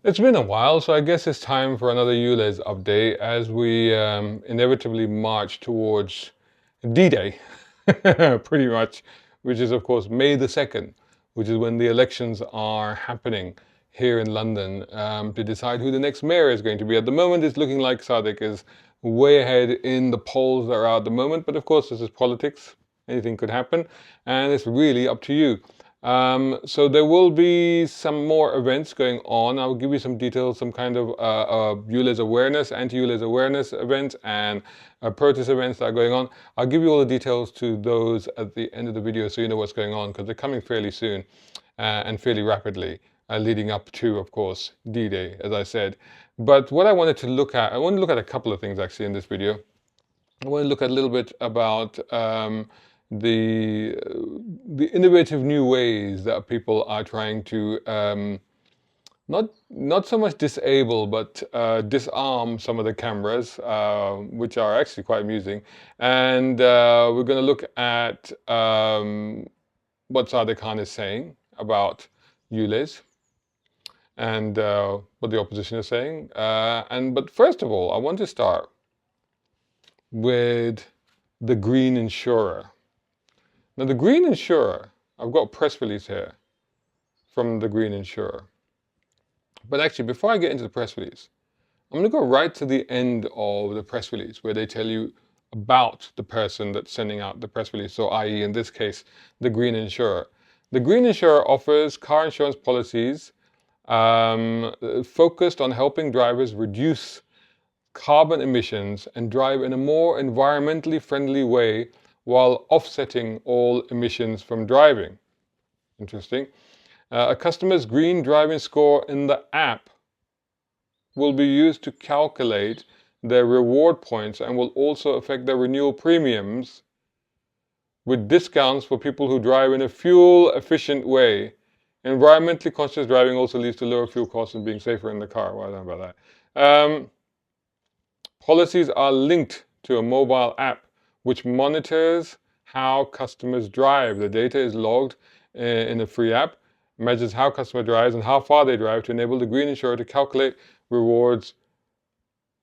It's been a while, so I guess it's time for another ULEZ update as we inevitably march towards D-Day, pretty much, which is of course May the 2nd, which is when the elections are happening here in London to decide who the next mayor is going to be. At the moment, it's looking like Sadiq is way ahead in the polls that are out at the moment, but of course, this is politics. Anything could happen, and it's really up to you. So there will be some more events going on. I'll give you some details, some kind of ULEZ awareness, anti-ULEZ awareness events and protest events that are going on. I'll give you all the details to those at the end of the video so you know what's going on, because they're coming fairly soon and fairly rapidly, leading up to, of course, D-Day, as I said. But what I wanted to look at, I want to look at a couple of things actually in this video. I want to look at a little bit about the innovative new ways that people are trying to not so much disable but disarm some of the cameras, which are actually quite amusing. And we're going to look at what Sadiq Khan is saying about ULEZ and what the opposition is saying. But first of all, I want to start with the Green Insurer. Now, the Green Insurer, I've got a press release here from the Green Insurer. But actually, before I get into the press release, I'm going to go right to the end of the press release where they tell you about the person that's sending out the press release. So, i.e., in this case, the Green Insurer. The Green Insurer offers car insurance policies focused on helping drivers reduce carbon emissions and drive in a more environmentally friendly way while offsetting all emissions from driving. Interesting. A customer's green driving score in the app will be used to calculate their reward points and will also affect their renewal premiums with discounts for people who drive in a fuel-efficient way. Environmentally conscious driving also leads to lower fuel costs and being safer in the car. Well, I don't know about that. Policies are linked to a mobile app which monitors how customers drive. The data is logged in a free app, measures how customer drives and how far they drive to enable the Green Insurer to calculate rewards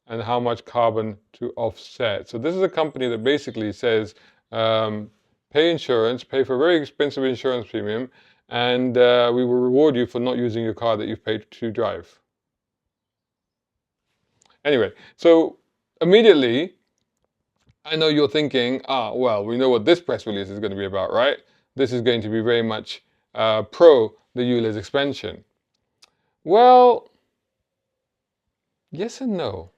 and how much carbon to offset. So this is a company that basically says, pay insurance, pay for a very expensive insurance premium, and we will reward you for not using your car that you've paid to drive. Anyway, so immediately, I know you're thinking, well, we know what this press release is going to be about, right? This is going to be very much pro the ULEZ expansion. Well, yes and no.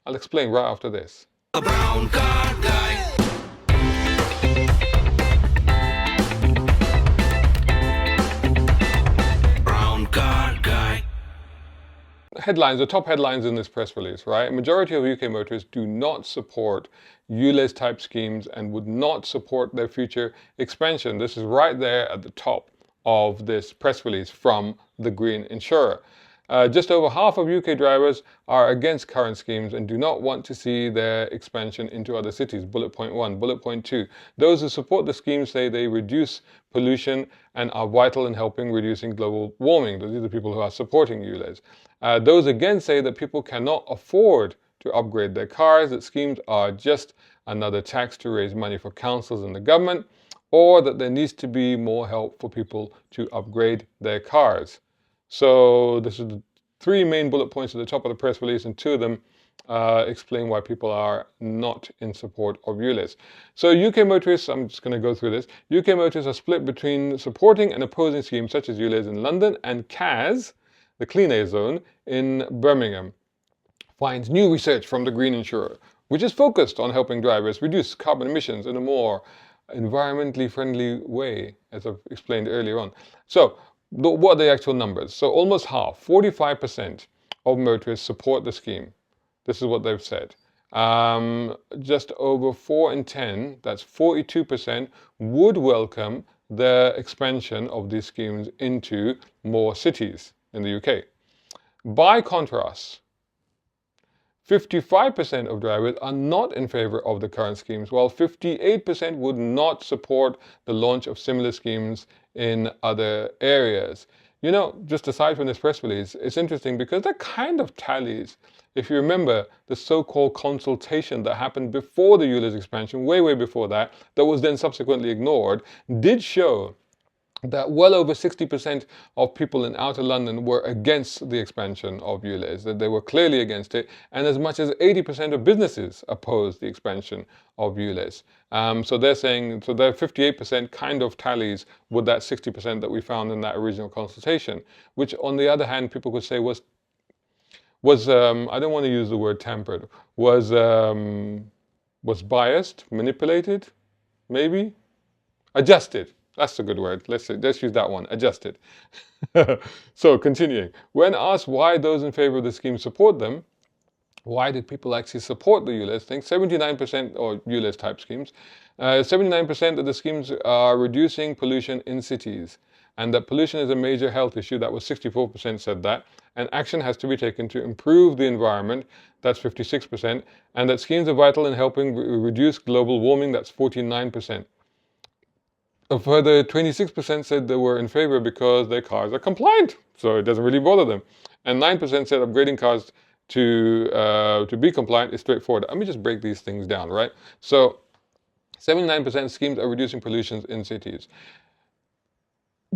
I'll explain right after this. A brown car guy. Brown car guy. Headlines, the top headlines in this press release, right? A majority of UK motorists do not support ULEZ type schemes and would not support their future expansion. This is right there at the top of this press release from the Green Insurer. Just over half of UK drivers are against current schemes and do not want to see their expansion into other cities. Bullet point 1. Bullet point 2. Those who support the scheme say they reduce pollution and are vital in helping reducing global warming. Those are the people who are supporting ULEZ. Those again say that people cannot afford to upgrade their cars, that schemes are just another tax to raise money for councils and the government, or that there needs to be more help for people to upgrade their cars. So this is the three main bullet points at the top of the press release, and two of them explain why people are not in support of ULEZ. So UK motorists, I'm just going to go through this. UK motorists are split between supporting and opposing schemes such as ULEZ in London and CAZ, the Clean Air Zone, in Birmingham. Finds new research from the Green Insurer, which is focused on helping drivers reduce carbon emissions in a more environmentally friendly way, as I've explained earlier on. So, what are the actual numbers? So almost half, 45% of motorists support the scheme. This is what they've said. Just over 4 in 10, that's 42%, would welcome the expansion of these schemes into more cities in the UK. By contrast, 55% of drivers are not in favor of the current schemes, while 58% would not support the launch of similar schemes in other areas. Just aside from this press release, it's interesting because that kind of tallies. If you remember the so-called consultation that happened before the ULEZ expansion, way, way before that was then subsequently ignored, did show that well over 60% of people in outer London were against the expansion of ULEZ, that they were clearly against it, and as much as 80% of businesses opposed the expansion of ULEZ. So they're saying, so their 58% kind of tallies with that 60% that we found in that original consultation, which on the other hand, people could say was I don't want to use the word tampered, was biased, manipulated, maybe, adjusted. That's a good word. Let's use that one. Adjusted. So continuing. When asked why those in favor of the scheme support them, why did people actually support the ULEZ thing? 79%, or ULEZ type schemes, 79% of the schemes are reducing pollution in cities, and that pollution is a major health issue. That was 64% said that, and action has to be taken to improve the environment. That's 56%, and that schemes are vital in helping reduce global warming. That's 49%. A further 26% said they were in favor because their cars are compliant, so it doesn't really bother them. And 9% said upgrading cars to be compliant is straightforward. Let me just break these things down, right? So 79% schemes are reducing pollutions in cities.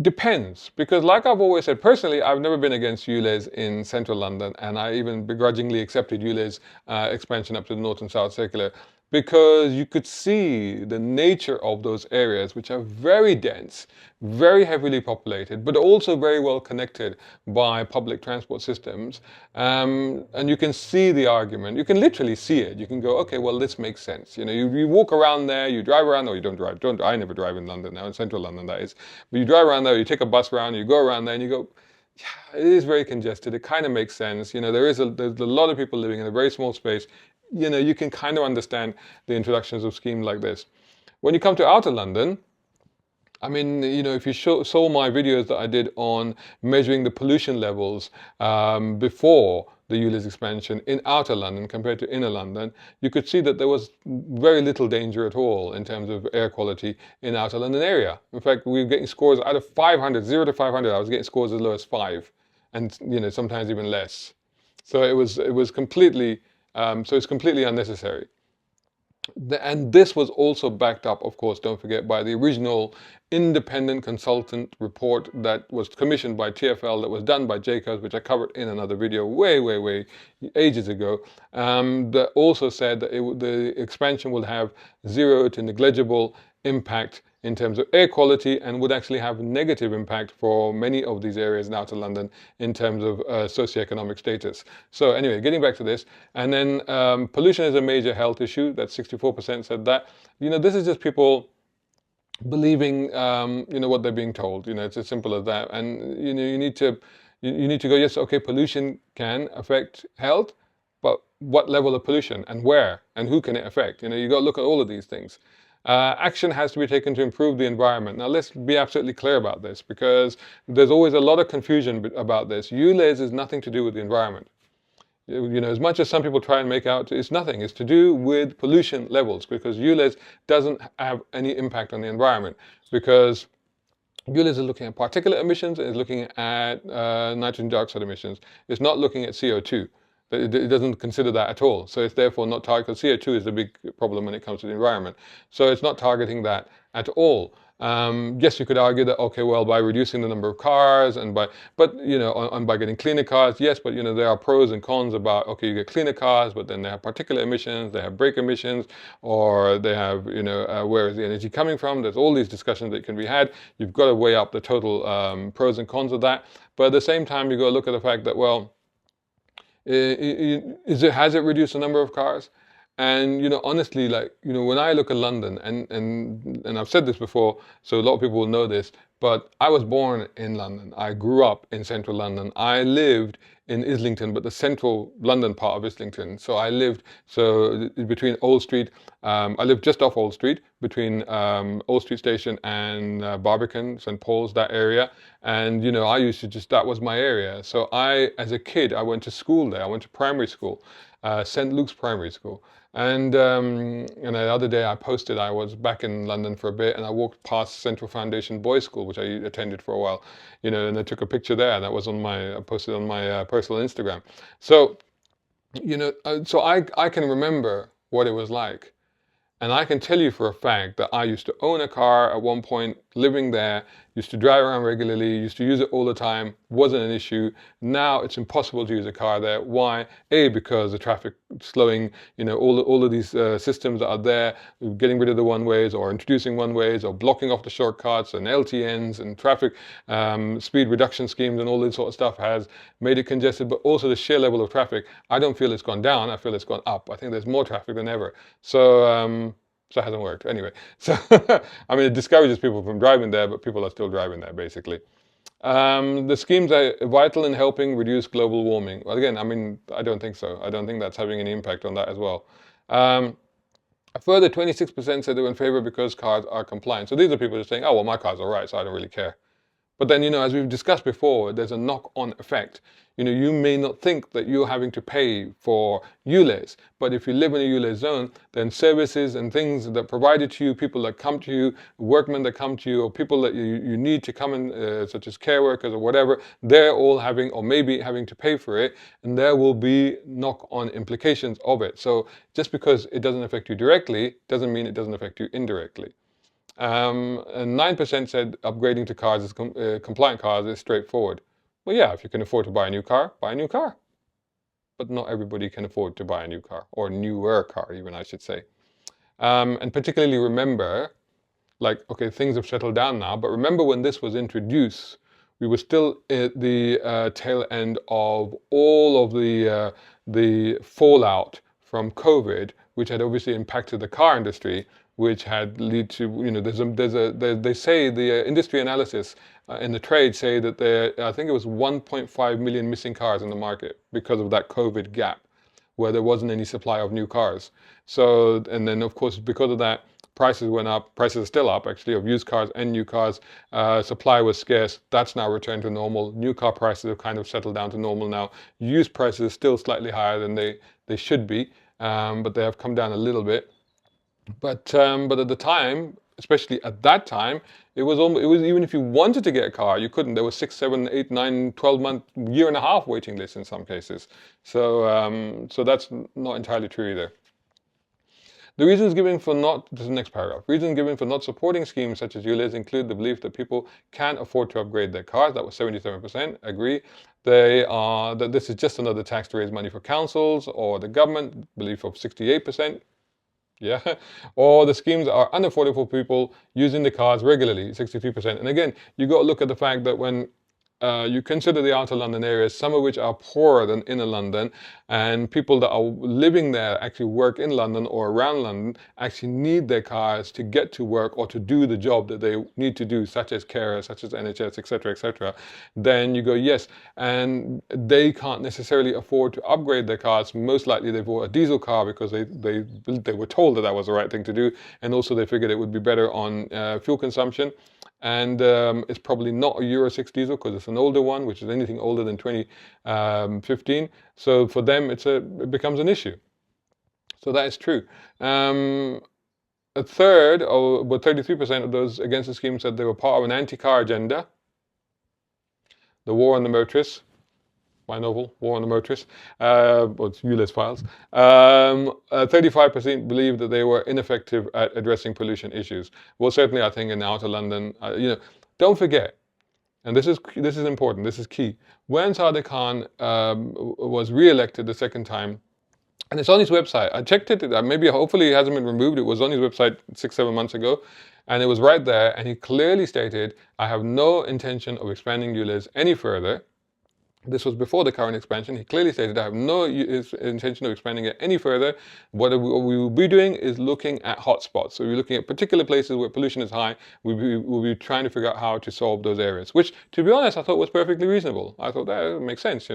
Depends, because like I've always said, personally, I've never been against ULEZ in central London, and I even begrudgingly accepted ULEZ expansion up to the north and south circular, because you could see the nature of those areas, which are very dense, very heavily populated, but also very well connected by public transport systems. And you can see the argument. You can literally see it. You can go, okay, well, this makes sense. You walk around there, you drive around, or you don't drive. I never drive in London now, in central London, that is. But you drive around there, you take a bus around, you go around there, and you go, yeah, it is very congested. It kind of makes sense. There's a lot of people living in a very small space. You can kind of understand the introductions of schemes like this. When you come to outer London, I mean, if you saw my videos that I did on measuring the pollution levels before the ULEZ expansion in outer London compared to inner London, you could see that there was very little danger at all in terms of air quality in outer London area. In fact, we were getting scores out of 500, 0 to 500, I was getting scores as low as 5, and sometimes even less. So it was completely so it's completely unnecessary. And this was also backed up, of course, don't forget, by the original independent consultant report that was commissioned by TfL, that was done by CAZ, which I covered in another video way ages ago, that also said that the expansion would have zero to negligible impact in terms of air quality, and would actually have negative impact for many of these areas in outer London in terms of socioeconomic status. So anyway, getting back to this, and then pollution is a major health issue. That 64% said that. This is just people believing what they're being told. It's as simple as that. And you need to go, yes, okay, pollution can affect health, but what level of pollution and where and who can it affect? You got to look at all of these things. Action has to be taken to improve the environment. Now, let's be absolutely clear about this, because there's always a lot of confusion about this. ULEZ is nothing to do with the environment. As much as some people try and make out, it's nothing. It's to do with pollution levels, because ULEZ doesn't have any impact on the environment, because ULEZ is looking at particulate emissions, and is looking at nitrogen dioxide emissions. It's not looking at CO2. It doesn't consider that at all. So it's therefore not targeting. CO2 is the big problem when it comes to the environment. So it's not targeting that at all. Yes, you could argue that, okay, well, by reducing the number of cars and by getting cleaner cars, yes, but there are pros and cons about, okay, you get cleaner cars, but then they have particulate emissions, they have brake emissions, or they have, where is the energy coming from? There's all these discussions that can be had. You've got to weigh up the total pros and cons of that. But at the same time, you got to look at the fact that, well, has it reduced the number of cars? And honestly, when I look at London, and I've said this before, so a lot of people will know this, but I was born in London. I grew up in central London. I lived in Islington, but the central London part of Islington. So I lived between Old Street. I lived just off Old Street, between Old Street Station and Barbican, St. Paul's, that area. And I used to that was my area. So as a kid, I went to school there. I went to primary school. St. Luke's Primary School. And the other day I posted, I was back in London for a bit, and I walked past Central Foundation Boys School, which I attended for a while, and I took a picture there, and that was I posted on my personal Instagram. So, so I can remember what it was like. And I can tell you for a fact that I used to own a car at one point, living there, used to drive around regularly, used to use it all the time, wasn't an issue. Now it's impossible to use a car there. Why? A, because the traffic slowing, all of these systems that are there, getting rid of the one-ways or introducing one-ways or blocking off the shortcuts and LTNs and traffic speed reduction schemes and all this sort of stuff has made it congested, but also the sheer level of traffic. I don't feel it's gone down, I feel it's gone up. I think there's more traffic than ever. So it hasn't worked. Anyway, so I mean, it discourages people from driving there, but people are still driving there, basically. The schemes are vital in helping reduce global warming. Well, again, I mean, I don't think so. I don't think that's having any impact on that as well. A further 26% said they were in favor because cars are compliant. So these are people who are saying, oh, well, my car's all right, so I don't really care. But then, as we've discussed before, there's a knock-on effect. You may not think that you're having to pay for ULEZ, but if you live in a ULEZ zone, then services and things that are provided to you, people that come to you, workmen that come to you, or people that you need to come in, such as care workers or whatever, they're all having, or maybe having to pay for it, and there will be knock-on implications of it. So just because it doesn't affect you directly, doesn't mean it doesn't affect you indirectly. And 9% said upgrading to cars, compliant cars, is straightforward. Well, yeah, if you can afford to buy a new car, buy a new car. But not everybody can afford to buy a new car, or newer car even, I should say. And particularly remember, okay, things have settled down now, but remember when this was introduced, we were still at the tail end of all of the fallout from COVID, which had obviously impacted the car industry, which had led to, they say the industry analysis in the trade say that I think it was 1.5 million missing cars in the market because of that COVID gap, where there wasn't any supply of new cars. So, and then of course, because of that, prices went up. Prices are still up, actually, of used cars and new cars. Supply was scarce. That's now returned to normal. New car prices have kind of settled down to normal now. Used prices are still slightly higher than they should be, but they have come down a little bit. But at the time, especially at that time, it was even if you wanted to get a car, you couldn't. There was 6, 7, 8, 9, 12-month, year and a half waiting list in some cases. So that's not entirely true either. The reasons given for this is the next paragraph. Reasons given for not supporting schemes such as ULEZ include the belief that people can afford to upgrade their cars. That was 77%. Agree. That this is just another tax to raise money for councils or the government. Belief of 68%. Yeah, or the schemes are unaffordable for people using the cars regularly, 63%. And again, you got to look at the fact that when you consider the outer London areas, some of which are poorer than inner London, and people that are living there actually work in London or around London, actually need their cars to get to work or to do the job that they need to do, such as care, such as NHS, etc., then you go, yes, and they can't necessarily afford to upgrade their cars. Most likely they bought a diesel car because they were told that was the right thing to do, and also they figured it would be better on fuel consumption. And it's probably not a Euro 6 diesel because it's an older one, which is anything older than 2015. So for them, it becomes an issue. So that is true. A third, or about 33% of those against the scheme said they were part of an anti-car agenda. The war on the motorists. My novel, War on the Motorists, it's ULEZ files. 35% believe that they were ineffective at addressing pollution issues. Well, certainly I think in outer London, don't forget, and this is important, this is key. When Sadiq Khan was re-elected the second time, and it's on his website, I checked it, hopefully it hasn't been removed, it was on his website 6-7 months ago, and it was right there, and he clearly stated, I have no intention of expanding ULEZ any further. This was before the current expansion. He clearly stated, I have no intention of expanding it any further. What we will be doing is looking at hotspots. So we're looking at particular places where pollution is high. We'll be trying to figure out how to solve those areas, which, to be honest, I thought was perfectly reasonable. I thought that makes sense,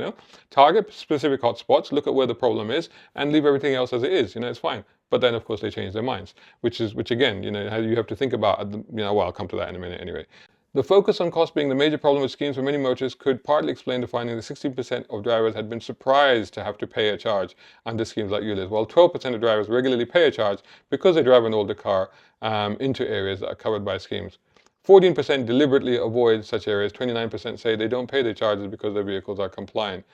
Target specific hotspots, look at where the problem is, and leave everything else as it is, it's fine. But then, of course, they change their minds, which again, you have to think about, well, I'll come to that in a minute anyway. The focus on cost being the major problem with schemes for many motorists could partly explain the finding that 16% of drivers had been surprised to have to pay a charge under schemes like ULEZ, while 12% of drivers regularly pay a charge because they drive an older car into areas that are covered by schemes. 14% deliberately avoid such areas. 29% say they don't pay their charges because their vehicles are compliant.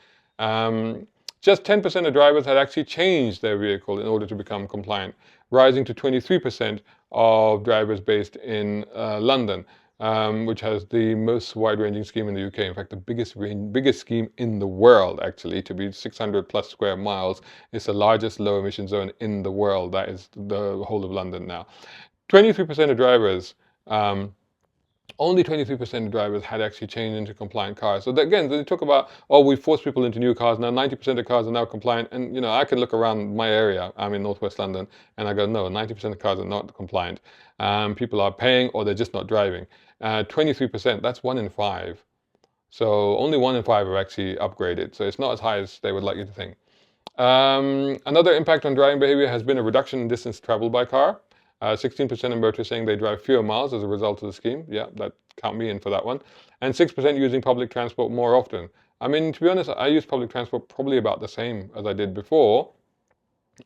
Just 10% of drivers had actually changed their vehicle in order to become compliant, rising to 23% of drivers based in London. Which has the most wide-ranging scheme in the UK. In fact, the biggest scheme in the world, actually, to be 600 plus square miles. It's the largest low emission zone in the world. That is the whole of London now. 23% of drivers, only 23% of drivers had actually changed into compliant cars. So again, they talk about, oh, we force people into new cars. Now 90% of cars are now compliant. And, you know, I can look around my area. I'm in Northwest London. And I go, no, 90% of cars are not compliant. People are paying or they're just not driving. 23%, that's 1 in 5. So only 1 in 5 are actually upgraded. So it's not as high as they would like you to think. Another impact on driving behavior has been a reduction in distance traveled by car. 16% of motorists saying they drive fewer miles as a result of the scheme. Yeah, that count me in for that one. And 6% using public transport more often. I mean, to be honest, I use public transport probably about the same as I did before.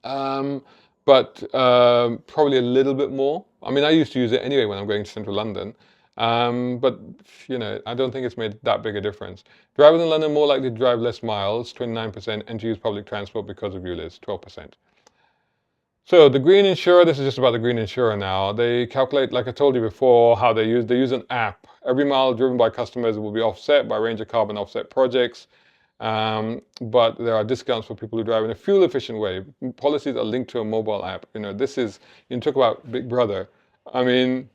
But probably a little bit more. I mean, I used to use it anyway when I'm going to central London. But, you know, I don't think it's made that big a difference. Drivers in London more likely to drive less miles, 29%, and to use public transport because of ULEZ, 12%. So the Green Insurer, this is just about the Green Insurer now. They calculate, like I told you before, how they use an app. Every mile driven by customers will be offset by a range of carbon offset projects. But there are discounts for people who drive in a fuel-efficient way. Policies are linked to a mobile app. You know, this is, you talk about Big Brother. I mean,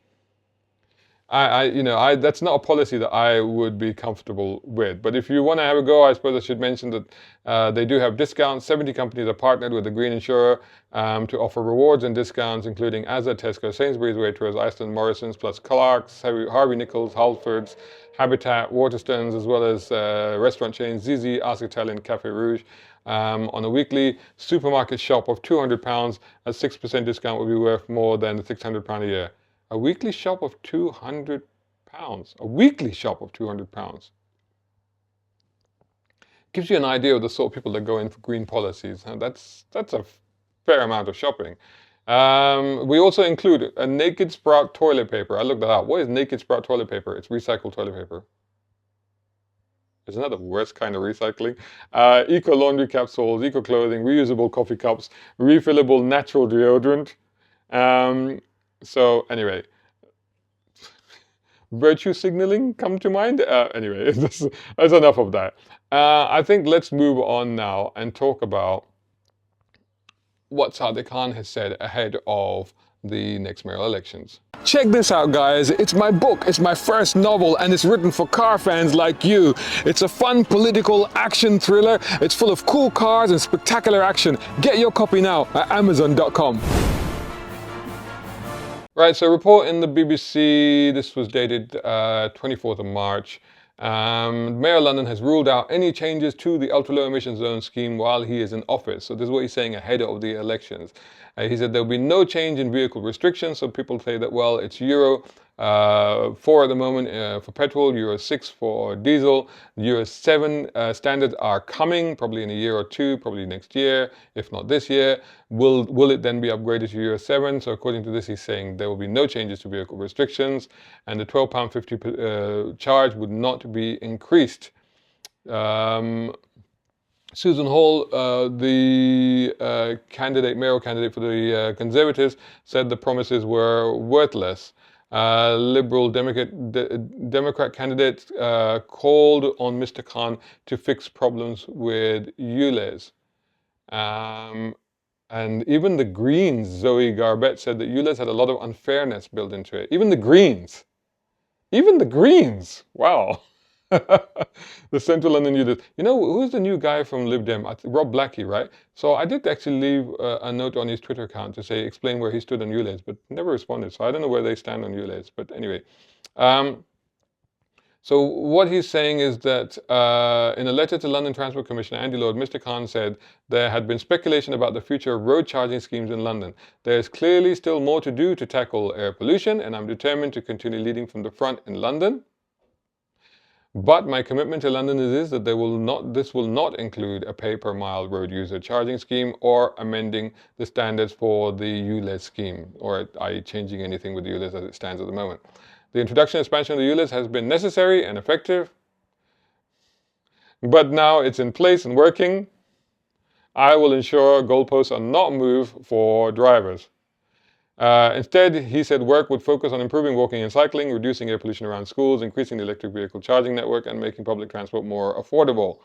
that's not a policy that I would be comfortable with. But if you want to have a go, I suppose I should mention that they do have discounts. 70 companies are partnered with the Green Insurer to offer rewards and discounts, including ASDA, Tesco, Sainsbury's, Waitrose, Iceland, Morrison's, plus Clark's, Harvey Nichols, Halfords, Habitat, Waterstones, as well as restaurant chains Zizi, Ask Italian, Cafe Rouge. On a weekly supermarket shop of £200, a 6% discount would be worth more than £600 a year. A weekly shop of £200. A weekly shop of £200. Gives you an idea of the sort of people that go in for green policies. And that's a fair amount of shopping. We also include a Naked Sprout toilet paper. I looked that up. What is Naked Sprout toilet paper? It's recycled toilet paper. Isn't that the worst kind of recycling? Eco laundry capsules, eco clothing, reusable coffee cups, refillable natural deodorant. So anyway, virtue signaling come to mind. Anyway, that's enough of that. I think let's move on now and talk about what Sadiq Khan has said ahead of the next mayoral elections. Check this out, guys. It's my book. It's my first novel, and it's written for car fans like you. It's a fun political action thriller. It's full of cool cars and spectacular action. Get your copy now at Amazon.com. Right, so a report in the BBC, this was dated 24th of March. Mayor of London has ruled out any changes to the ultra-low emission zone scheme while he is in office. So this is what he's saying ahead of the elections. He said there will be no change in vehicle restrictions. So people say that, well, it's Euro 4 at the moment for petrol, Euro 6 for diesel. Euro 7 standards are coming, probably in a year or two, probably next year, if not this year. Will it then be upgraded to Euro 7? So according to this, he's saying there will be no changes to vehicle restrictions, and the £12.50 charge would not be increased. Susan Hall, the mayoral candidate for the Conservatives, said the promises were worthless. Liberal Democrat candidate called on Mr. Khan to fix problems with ULEZ. And even the Greens, Zoe Garbett, said that ULEZ had a lot of unfairness built into it. Even the Greens. Wow. The Central London ULEZ. You know, who's the new guy from Lib Dem? Rob Blackie, right? So I did actually leave a note on his Twitter account to say, explain where he stood on ULEZ, but never responded. So I don't know where they stand on ULEZ. But anyway. So what he's saying is that in a letter to London Transport Commissioner Andy Lord, Mr. Khan said there had been speculation about the future of road charging schemes in London. There is clearly still more to do to tackle air pollution, and I'm determined to continue leading from the front in London. But my commitment to Londoners is that this will not include a pay per mile road user charging scheme or amending the standards for the ULEZ scheme, or i.e. changing anything with the ULEZ as it stands at the moment. The introduction and expansion of the ULEZ has been necessary and effective, but now it's in place and working. I will ensure goalposts are not moved for drivers. Instead, he said work would focus on improving walking and cycling, reducing air pollution around schools, increasing the electric vehicle charging network, and making public transport more affordable.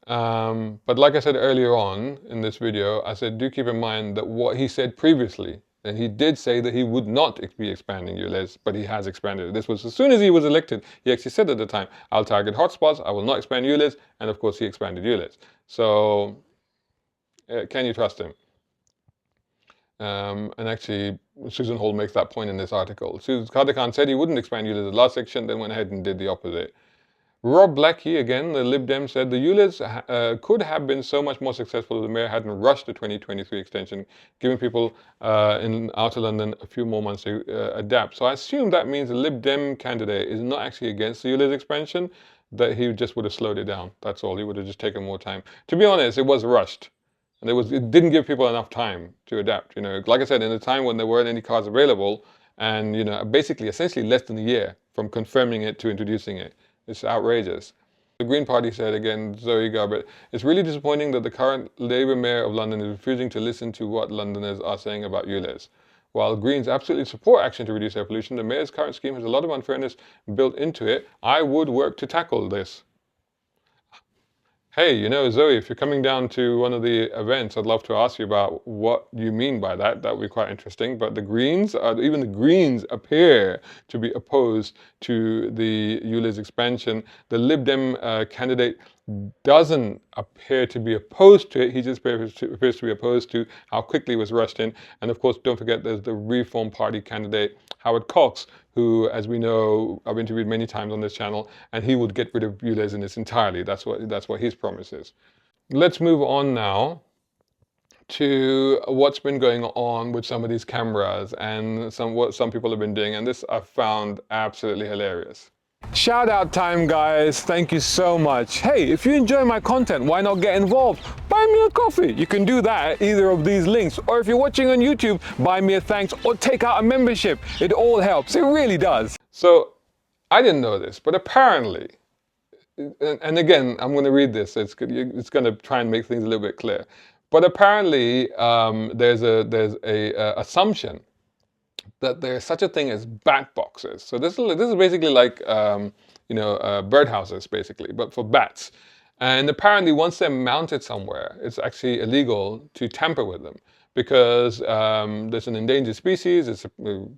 But like I said earlier on in this video, I said do keep in mind that what he said previously, and he did say that he would not be expanding ULEZ, but he has expanded it. This was as soon as he was elected. He actually said at the time, I'll target hotspots, I will not expand ULEZ, and of course he expanded ULEZ. So, can you trust him? And actually, Susan Hall makes that point in this article. Kader Khan said he wouldn't expand ULEZ in the last section, then went ahead and did the opposite. Rob Blackie, again, the Lib Dem, said the ULEZ could have been so much more successful if the mayor hadn't rushed the 2023 extension, giving people in outer London a few more months to adapt. So I assume that means the Lib Dem candidate is not actually against the ULEZ expansion, that he just would have slowed it down. That's all. He would have just taken more time. To be honest, it was rushed. And it didn't give people enough time to adapt. You know, like I said, in a time when there weren't any cars available, and you know, basically, essentially less than a year from confirming it to introducing it. It's outrageous. The Green Party said again, Zoe Garbutt, it's really disappointing that the current Labour Mayor of London is refusing to listen to what Londoners are saying about ULEZ. While Greens absolutely support action to reduce air pollution, the Mayor's current scheme has a lot of unfairness built into it. I would work to tackle this. Hey, you know, Zoe, if you're coming down to one of the events, I'd love to ask you about what you mean by that. That would be quite interesting. But the Greens, even the Greens appear to be opposed to the ULEZ expansion. The Lib Dem candidate doesn't appear to be opposed to it. He just appears to be opposed to how quickly it was rushed in. And of course, don't forget there's the Reform Party candidate, Howard Cox, who, as we know, I've interviewed many times on this channel, and he would get rid of ULEZ in its entirety. That's what his promise is. Let's move on now to what's been going on with some of these cameras and what some people have been doing, and this I found absolutely hilarious. Shout out time, guys. Thank you so much. Hey, if you enjoy my content, why not get involved? Buy me a coffee. You can do that at either of these links. Or if you're watching on YouTube, buy me a thanks or take out a membership. It all helps. It really does. So, I didn't know this, but apparently, and again, I'm going to read this. It's going to try and make things a little bit clear. But apparently, there's a assumption that there's such a thing as bat boxes. So this is basically like birdhouses, basically, but for bats. And apparently, once they're mounted somewhere, it's actually illegal to tamper with them because there's an endangered species. It's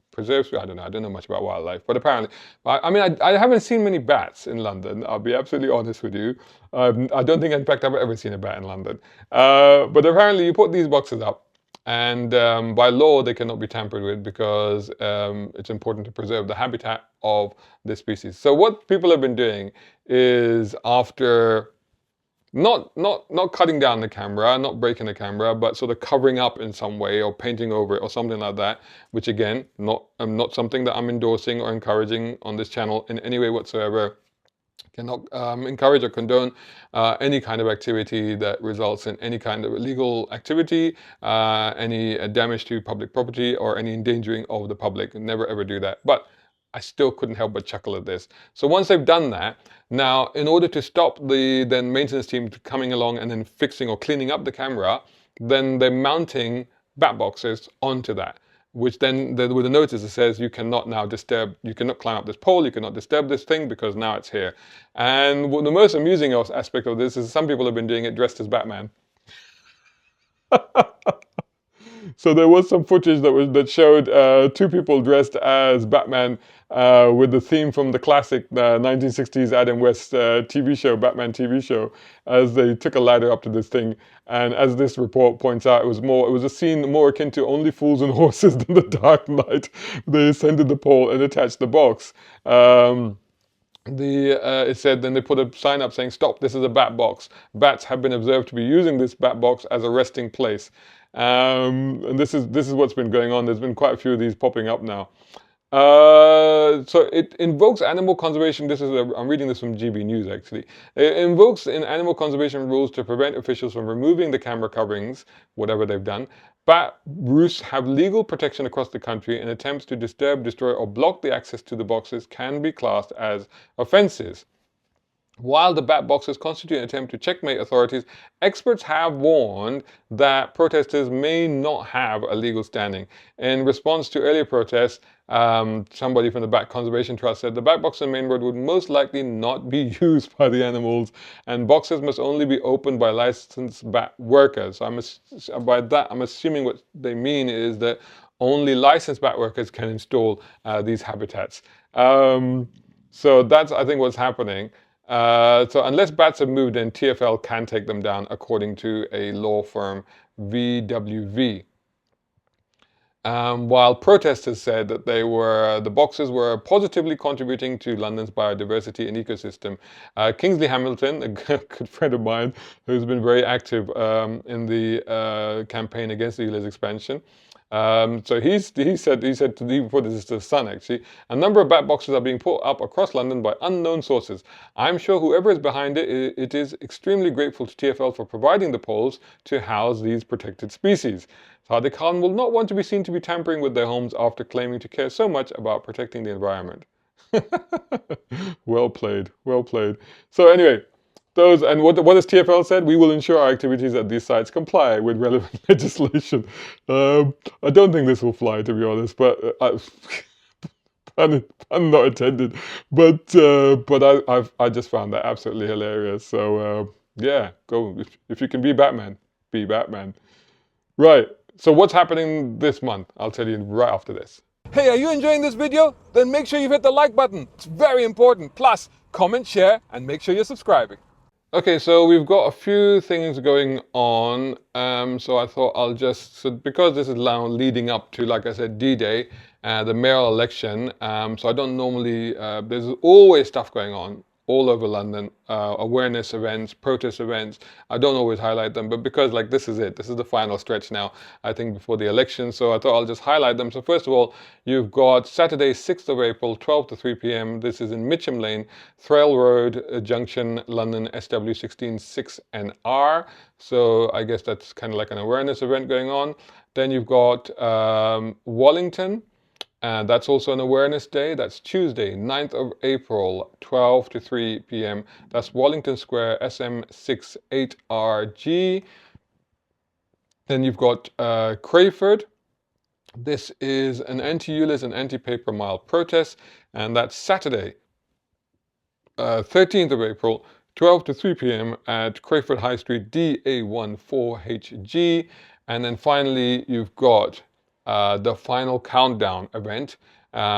preserved. I don't know much about wildlife, but apparently, I haven't seen many bats in London. I'll be absolutely honest with you. I don't think, in fact, I've ever seen a bat in London. But apparently, you put these boxes up. And by law, they cannot be tampered with because it's important to preserve the habitat of this species. So what people have been doing is, after not cutting down the camera, not breaking the camera, but sort of covering up in some way or painting over it or something like that, which again, not something that I'm endorsing or encouraging on this channel in any way whatsoever. Cannot encourage or condone any kind of activity that results in any kind of illegal activity, any damage to public property, or any endangering of the public. Never ever do that. But I still couldn't help but chuckle at this. So once they've done that, now in order to stop the maintenance team coming along and then fixing or cleaning up the camera, then they're mounting bat boxes onto that, which then with a notice that says you cannot now disturb, you cannot climb up this pole, you cannot disturb this thing because now it's here. And the most amusing aspect of this is some people have been doing it dressed as Batman. So there was some footage that showed two people dressed as Batman with the theme from the classic 1960s Adam West TV show, Batman TV show, as they took a ladder up to this thing. And as this report points out, it was a scene more akin to Only Fools and Horses than The Dark Knight. They ascended the pole and attached the box. It said, then they put a sign up saying, "Stop, this is a bat box. Bats have been observed to be using this bat box as a resting place." And this is what's been going on. There's been quite a few of these popping up now. So it invokes animal conservation. I'm reading this from GB News actually. It invokes in animal conservation rules to prevent officials from removing the camera coverings, whatever they've done. Bat roosts have legal protection across the country, and attempts to disturb, destroy, or block the access to the boxes can be classed as offences. While the bat boxes constitute an attempt to checkmate authorities, experts have warned that protesters may not have a legal standing. In response to earlier protests, somebody from the Bat Conservation Trust said the bat box on Main Road would most likely not be used by the animals, and boxes must only be opened by licensed bat workers. So by that, I'm assuming what they mean is that only licensed bat workers can install these habitats. So that's, I think, what's happening. So unless bats have moved in, TfL can take them down, according to a law firm, VWV. While protesters said that the boxes were positively contributing to London's biodiversity and ecosystem. Kingsley Hamilton, a good friend of mine, who's been very active in the campaign against the ULEZ expansion. So he said to the before this is to the Sun actually, a number of bat boxes are being put up across London by unknown sources. I'm sure whoever is behind it is extremely grateful to TfL for providing the poles to house these protected species. Sadiq Khan will not want to be seen to be tampering with their homes after claiming to care so much about protecting the environment. Well played, well played. So anyway, and what has TfL said? We will ensure our activities at these sites comply with relevant legislation. I don't think this will fly, to be honest, but pun not intended. But I just found that absolutely hilarious. So yeah, go if you can be Batman, be Batman. Right. So what's happening this month? I'll tell you right after this. Hey, are you enjoying this video? Then make sure you hit the like button. It's very important. Plus, comment, share, and make sure you're subscribing. Okay, so we've got a few things going on. So I thought because this is now leading up to, like I said, D-Day, the mayoral election. So I don't normally, there's always stuff going on all over London, awareness events, protest events. I don't always highlight them, but because this is it. This is the final stretch now, I think, before the election. So I thought I'll just highlight them. So first of all, you've got Saturday, 6th of April, 12 to 3 p.m. This is in Mitcham Lane, Thrale Road, Junction, London, SW16 6NR. So I guess that's kind of like an awareness event going on. Then you've got Wallington. And that's also an awareness day. That's Tuesday, 9th of April, 12 to 3 p.m. That's Wallington Square, SM68RG. Then you've got Crayford. This is an anti-ULEZ and anti-paper mile protest. And that's Saturday, 13th of April, 12 to 3 p.m. at Crayford High Street, DA14HG. And then finally, you've got the final countdown event,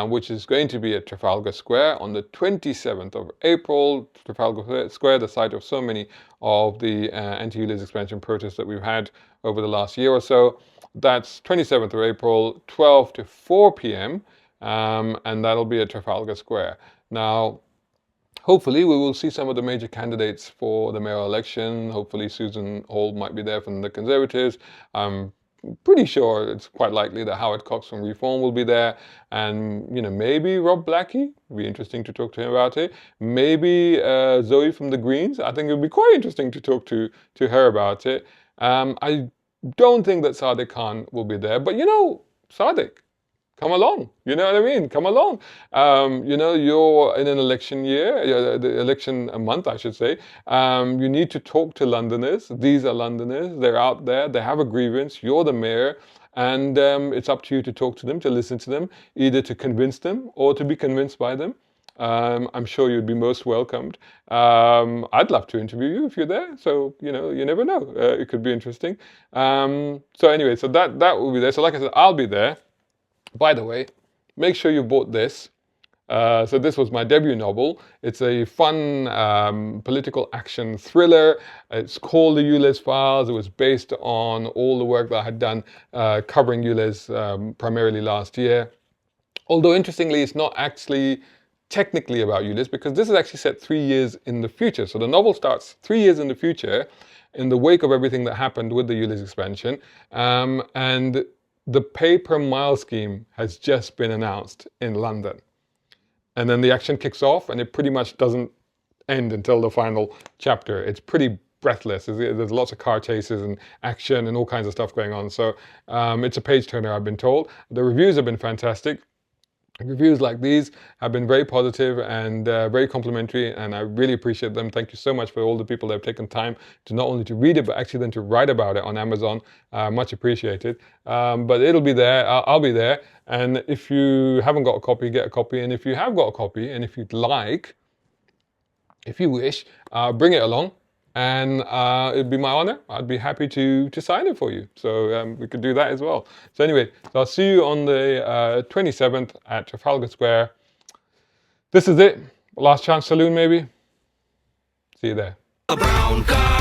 which is going to be at Trafalgar Square on the 27th of April. Trafalgar Square, the site of so many of the anti-ULEZ expansion protests that we've had over the last year or so. That's 27th of April, 12 to 4 p.m. And that'll be at Trafalgar Square. Now, hopefully we will see some of the major candidates for the mayoral election. Hopefully Susan Hall might be there from the Conservatives. Pretty sure it's quite likely that Howard Cox from Reform will be there, and maybe Rob Blackie. It'd be interesting to talk to him about it. Maybe Zoe from the Greens. I think it would be quite interesting to talk to her about it. I don't think that Sadiq Khan will be there, but Sadiq, come along. You know what I mean? Come along. You're in an election year, the election month, I should say. You need to talk to Londoners. These are Londoners. They're out there. They have a grievance. You're the mayor. And it's up to you to talk to them, to listen to them, either to convince them or to be convinced by them. I'm sure you'd be most welcomed. I'd love to interview you if you're there. So, you never know. It could be interesting. So anyway, so that will be there. So like I said, I'll be there. By the way, make sure you bought this. So this was my debut novel. It's a fun political action thriller. It's called The ULEZ Files. It was based on all the work that I had done covering ULEZ primarily last year. Although interestingly, it's not actually technically about ULEZ, because this is actually set 3 years in the future. So the novel starts 3 years in the future, in the wake of everything that happened with the ULEZ expansion. And the pay per mile scheme has just been announced in London. And then the action kicks off, and it pretty much doesn't end until the final chapter. It's pretty breathless. There's lots of car chases and action and all kinds of stuff going on. So it's a page turner, I've been told. The reviews have been fantastic. Reviews like these have been very positive and very complimentary, and I really appreciate them. Thank you so much for all the people that have taken time to not only to read it, but actually then to write about it on Amazon. Much appreciated. But it'll be there. I'll be there. And if you haven't got a copy, get a copy. And if you have got a copy, and if you'd like, if you wish, bring it along. And it'd be my honor. I'd be happy to sign it for you. So we could do that as well. So anyway, so I'll see you on the 27th at Trafalgar Square. This is it. Last chance saloon, maybe. See you there. A brown car.